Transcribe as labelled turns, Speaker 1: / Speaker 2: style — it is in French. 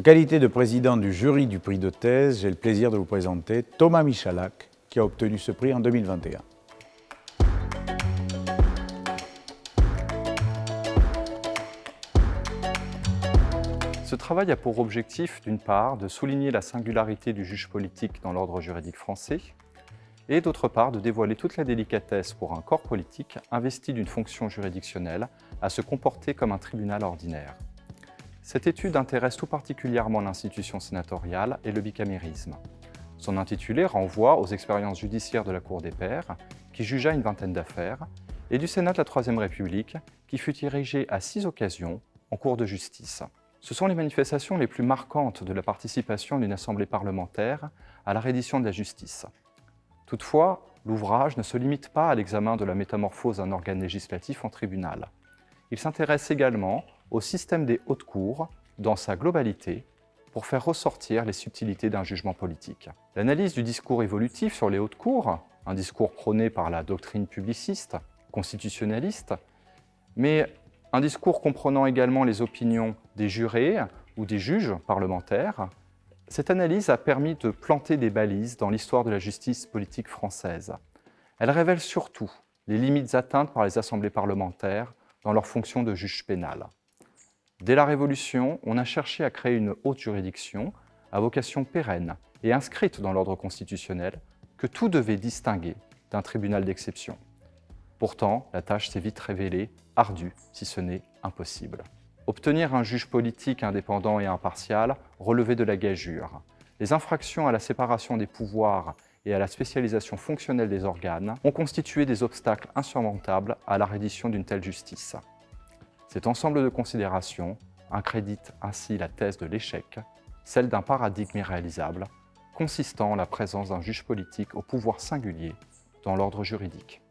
Speaker 1: qualité de président du jury du prix de thèse, j'ai le plaisir de vous présenter Thomas Michalak, qui a obtenu ce prix en 2021.
Speaker 2: Ce travail a pour objectif, d'une part, de souligner la singularité du juge politique dans l'ordre juridique français, et d'autre part, de dévoiler toute la délicatesse pour un corps politique investi d'une fonction juridictionnelle à se comporter comme un tribunal ordinaire. Cette étude intéresse tout particulièrement l'institution sénatoriale et le bicamérisme. Son intitulé renvoie aux expériences judiciaires de la Cour des pairs, qui jugea une vingtaine d'affaires, et du Sénat de la Troisième République, qui fut érigé à 6 occasions en cour de justice. Ce sont les manifestations les plus marquantes de la participation d'une assemblée parlementaire à la reddition de la justice. Toutefois, l'ouvrage ne se limite pas à l'examen de la métamorphose d'un organe législatif en tribunal. Il s'intéresse également au système des hautes cours dans sa globalité pour faire ressortir les subtilités d'un jugement politique. L'analyse du discours évolutif sur les hautes cours, un discours prôné par la doctrine publiciste, constitutionnaliste, mais un discours comprenant également les opinions des jurés ou des juges parlementaires, cette analyse a permis de planter des balises dans l'histoire de la justice politique française. Elle révèle surtout les limites atteintes par les assemblées parlementaires dans leur fonction de juge pénal. Dès la Révolution, on a cherché à créer une haute juridiction à vocation pérenne et inscrite dans l'ordre constitutionnel que tout devait distinguer d'un tribunal d'exception. Pourtant, la tâche s'est vite révélée ardue, si ce n'est impossible. Obtenir un juge politique indépendant et impartial relevait de la gageure. Les infractions à la séparation des pouvoirs et à la spécialisation fonctionnelle des organes ont constitué des obstacles insurmontables à la reddition d'une telle justice. Cet ensemble de considérations accrédite ainsi la thèse de l'échec, celle d'un paradigme irréalisable, consistant en la présence d'un juge politique au pouvoir singulier dans l'ordre juridique.